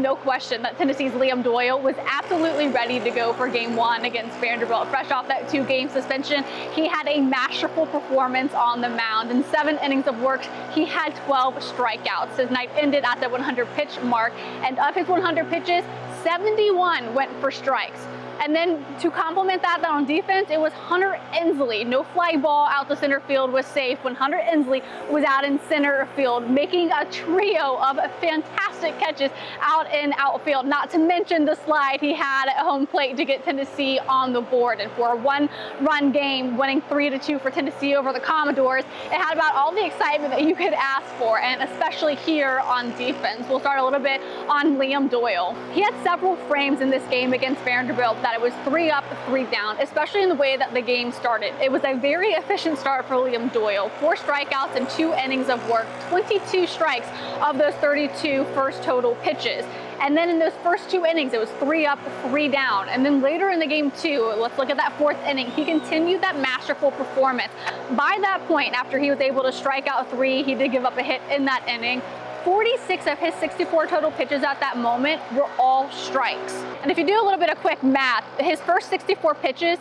no question that Tennessee's Liam Doyle was absolutely ready to go for game one against Vanderbilt. Fresh off that 2-game suspension, he had a masterful performance on the mound. In 7 innings of work, he had 12 strikeouts. His night ended at the 100-pitch mark, and of his 100 pitches, 71 went for strikes. And then to complement that on defense, it was Hunter Ensley. No fly ball out to center field was safe when Hunter Ensley was out in center field, making a trio of fantastic catches out in outfield, not to mention the slide he had at home plate to get Tennessee on the board. And for a 1-run game, winning 3-2 for Tennessee over the Commodores, it had about all the excitement that you could ask for, and especially here on defense. We'll start a little bit on Liam Doyle. He had several frames in this game against Vanderbilt that it was 3 up, 3 down, especially in the way that the game started. It was a very efficient start for Liam Doyle. 4 strikeouts and 2 innings of work, 22 strikes of those 32 first total pitches. And then in those first 2 innings, it was 3 up, 3 down. And then later in the game too, let's look at that 4th inning, he continued that masterful performance. By that point, after he was able to strike out 3, he did give up a hit in that inning. 46 of his 64 total pitches at that moment were all strikes. And if you do a little bit of quick math, his first 64 pitches,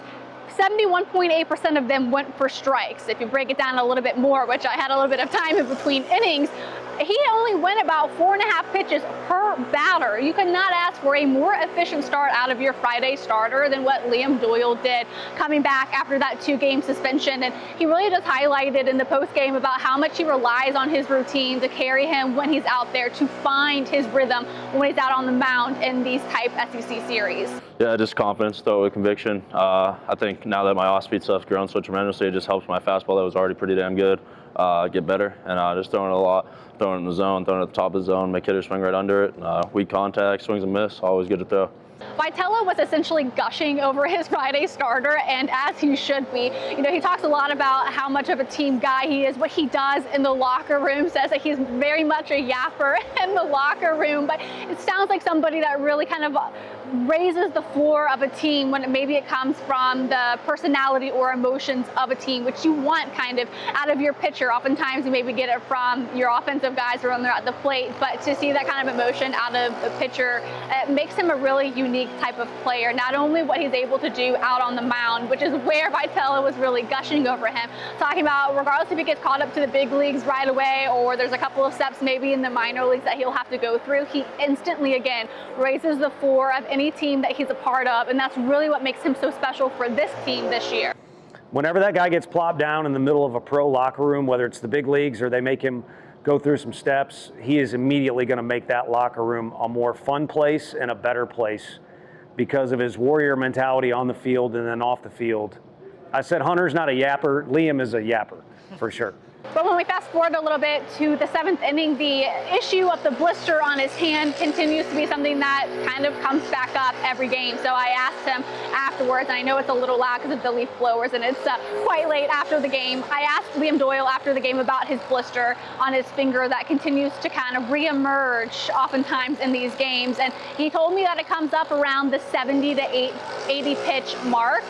71.8% of them went for strikes. If you break it down a little bit more, which I had a little bit of time in between innings, he only went about 4.5 pitches per batter. You could not ask for a more efficient start out of your Friday starter than what Liam Doyle did, coming back after that 2-game suspension. And he really just highlighted in the postgame about how much he relies on his routine to carry him when he's out there, to find his rhythm when he's out on the mound in these type SEC series. Yeah, just confidence, throw with conviction. I think now that my off-speed stuff's grown so tremendously, it just helps my fastball that was already pretty damn good get better. And just throwing it a lot, throwing it in the zone, throwing it at the top of the zone, make hitters swing right under it. Weak contact, swings and miss, always good to throw. Vitello was essentially gushing over his Friday starter, and as he should be. You know, he talks a lot about how much of a team guy he is, what he does in the locker room, says that he's very much a yapper in the locker room, but it sounds like somebody that really kind of raises the floor of a team when maybe it comes from the personality or emotions of a team, which you want kind of out of your pitcher. Oftentimes you maybe get it from your offensive guys when they're at the plate, but to see that kind of emotion out of a pitcher, it makes him a really unique type of player. Not only what he's able to do out on the mound, which is where Vitello was really gushing over him, talking about regardless if he gets caught up to the big leagues right away or there's a couple of steps maybe in the minor leagues that he'll have to go through, he instantly again raises the floor of any team that he's a part of, and that's really what makes him so special for this team this year. Whenever that guy gets plopped down in the middle of a pro locker room, whether it's the big leagues or they make him go through some steps, he is immediately going to make that locker room a more fun place and a better place because of his warrior mentality on the field and then off the field. I said Hunter's not a yapper. Liam is a yapper, for sure. But when we fast forward a little bit to the 7th inning, the issue of the blister on his hand continues to be something that kind of comes back up every game. So I asked him afterwards, and I know it's a little loud because of the leaf blowers and it's quite late after the game. I asked Liam Doyle after the game about his blister on his finger that continues to kind of reemerge oftentimes in these games. And he told me that it comes up around the 70 to 80 pitch mark.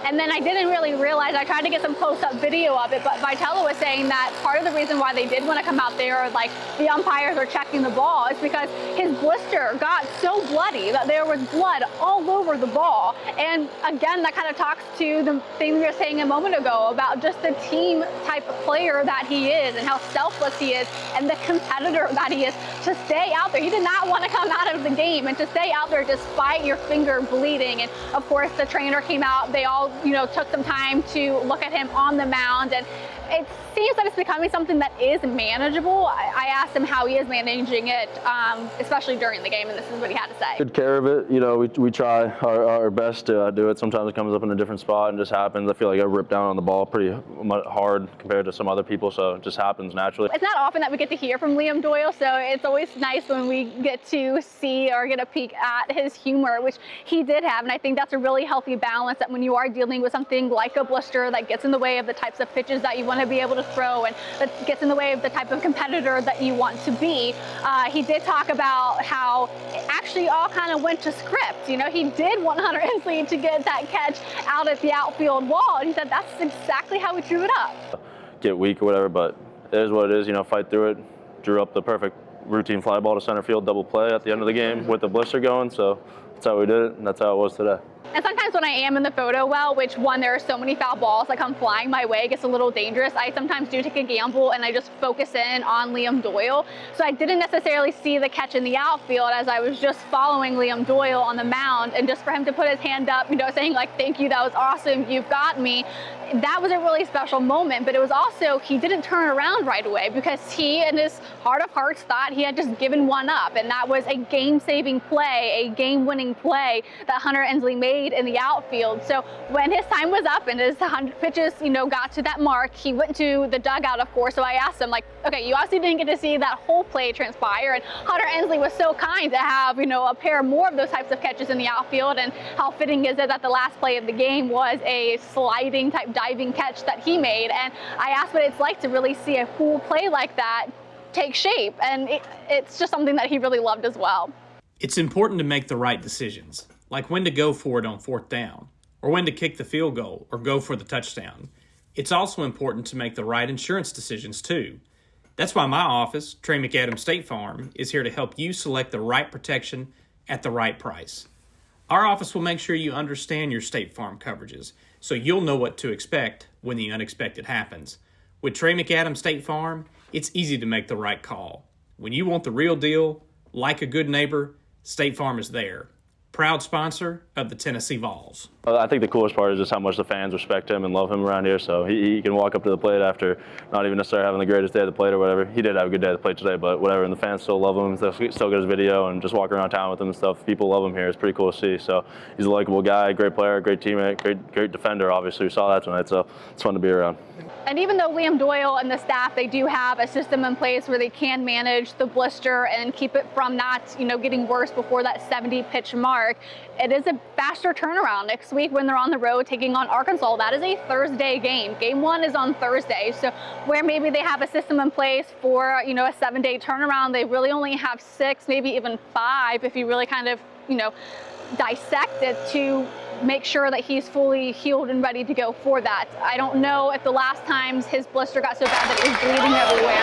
And then I didn't really realize, I tried to get some close-up video of it, but Vitello was saying that part of the reason why they did want to come out there, like the umpires are checking the ball, is because his blister got so bloody that there was blood all over the ball. And again, that kind of talks to the thing we were saying a moment ago about just the team type of player that he is and how selfless he is and the competitor that he is to stay out there. He did not want to come out of the game and to stay out there despite your finger bleeding. And of course, the trainer came out. They all, took some time to look at him on the mound, and it seems that it's becoming something that is manageable. I asked him how he is managing it, especially during the game, and this is what he had to say. Good care of it. We try our best to do it. Sometimes it comes up in a different spot and just happens. I feel like I rip down on the ball pretty hard compared to some other people, so it just happens naturally. It's not often that we get to hear from Liam Doyle, so it's always nice when we get to see or get a peek at his humor, which he did have, and I think that's a really healthy balance, that when you are dealing with something like a blister that gets in the way of the types of pitches that you want to be able to throw and that gets in the way of the type of competitor that you want to be. He did talk about how it actually all kind of went to script. He did want Hunter Ensley to get that catch out at the outfield wall, and he said that's exactly how he drew it up. Get weak or whatever, but it is what it is. Fight through it. Drew up the perfect routine fly ball to center field, double play at the end of the game with the blister going. So that's how we did it, and that's how it was today. And sometimes when I am in the photo well, which one, there are so many foul balls that come flying my way, it gets a little dangerous. I sometimes do take a gamble and I just focus in on Liam Doyle. So I didn't necessarily see the catch in the outfield as I was just following Liam Doyle on the mound, and just for him to put his hand up, you know, saying like, thank you, that was awesome, you've got me. That was a really special moment, but it was also, he didn't turn around right away because he, in his heart of hearts, thought he had just given one up, and that was a game-saving play, a game-winning play that Hunter Ensley made in the outfield. So when his time was up and his 100 pitches, you know, got to that mark, he went to the dugout, of course. So I asked him, like, okay, you obviously didn't get to see that whole play transpire, and Hunter Ensley was so kind to have, you know, a pair more of those types of catches in the outfield, and how fitting is it that the last play of the game was a sliding type diving catch that he made. And I asked what it's like to really see a full play like that take shape, and it's just something that he really loved as well. It's important to make the right decisions, like when to go for it on 4th down, or when to kick the field goal or go for the touchdown. It's also important to make the right insurance decisions too. That's why my office, Trey McAdams State Farm, is here to help you select the right protection at the right price. Our office will make sure you understand your State Farm coverages, so you'll know what to expect when the unexpected happens. With Trey McAdams State Farm, it's easy to make the right call. When you want the real deal, like a good neighbor, State Farm is there. Proud sponsor of the Tennessee Vols. I think the coolest part is just how much the fans respect him and love him around here. So he can walk up to the plate after not even necessarily having the greatest day at the plate or whatever. He did have a good day at the plate today, but whatever. And the fans still love him. Still get his video and just walk around town with him and stuff. People love him here. It's pretty cool to see. So he's a likable guy, great player, great teammate, great defender. Obviously, we saw that tonight. So it's fun to be around. And even though Liam Doyle and the staff, they do have a system in place where they can manage the blister and keep it from not, you know, getting worse before that 70 pitch mark, it is a faster turnaround next week when they're on the road taking on Arkansas. That is a Thursday game. Game 1 is on Thursday. So where maybe they have a system in place for, you know, a 7-day turnaround, they really only have 6, maybe even 5 if you really kind of, you know, dissect it to make sure that he's fully healed and ready to go for that. I don't know if the last times his blister got so bad that it was bleeding everywhere.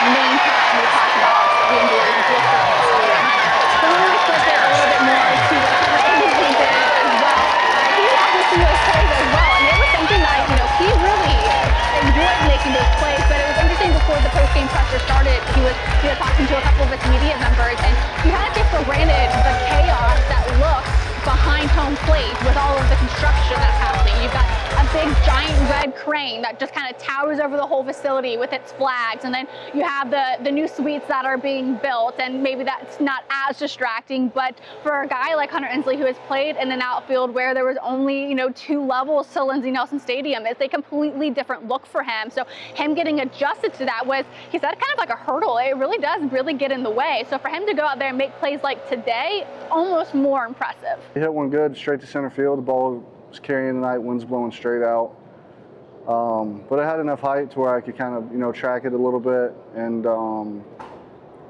Main time we talked about the injury blister. So we want to flip it a little bit more to what Hunter Ensley did as well. He obviously was plays as well, and it was something that, you know, he really enjoyed making those plays. But it was interesting before the post-game pressure started, he was talking to a couple of his media members, and you kind of take for granted the chaos that looks behind home plate with all of the construction that's happening. You've got a big giant red crane that just kind of towers over the whole facility with its flags, and then you have the new suites that are being built, and maybe that's not as distracting, but for a guy like Hunter Ensley who has played in an outfield where there was only, you know, 2 levels to Lindsey Nelson Stadium, it's a completely different look for him. So him getting adjusted to that was, he said, kind of like a hurdle. It really does really get in the way. So for him to go out there and make plays like today, almost more impressive. He hit one good straight to center field. The ball was carrying tonight, wind's blowing straight out. But it had enough height to where I could kind of, you know, track it a little bit and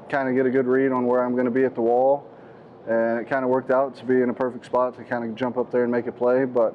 kind of get a good read on where I'm going to be at the wall. And it kind of worked out to be in a perfect spot to kind of jump up there and make a play. But,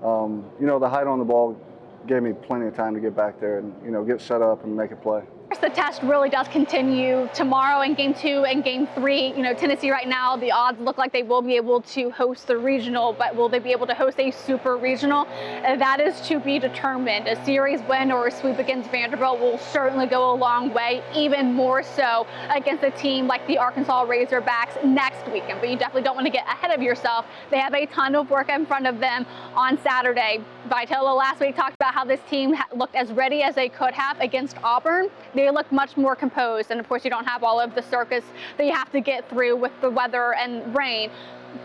you know, the height on the ball gave me plenty of time to get back there and, you know, get set up and make a play. The test really does continue tomorrow in Game 2 and Game 3. You know, Tennessee right now, the odds look like they will be able to host the regional, but will they be able to host a super regional? That is to be determined. A series win or a sweep against Vanderbilt will certainly go a long way, even more so against a team like the Arkansas Razorbacks next weekend. But you definitely don't want to get ahead of yourself. They have a ton of work in front of them on Saturday. Vitello last week talked about how this team looked as ready as they could have against Auburn. They look much more composed, and of course you don't have all of the circus that you have to get through with the weather and rain.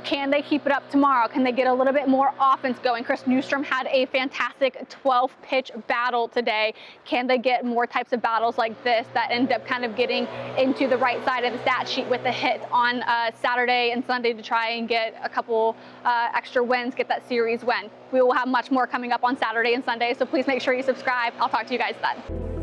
Can they keep it up tomorrow? Can they get a little bit more offense going? Chris Newstrom had a fantastic 12-pitch battle today. Can they get more types of battles like this that end up kind of getting into the right side of the stat sheet with a hit on Saturday and Sunday to try and get a couple extra wins, get that series win? We will have much more coming up on Saturday and Sunday, so please make sure you subscribe. I'll talk to you guys then.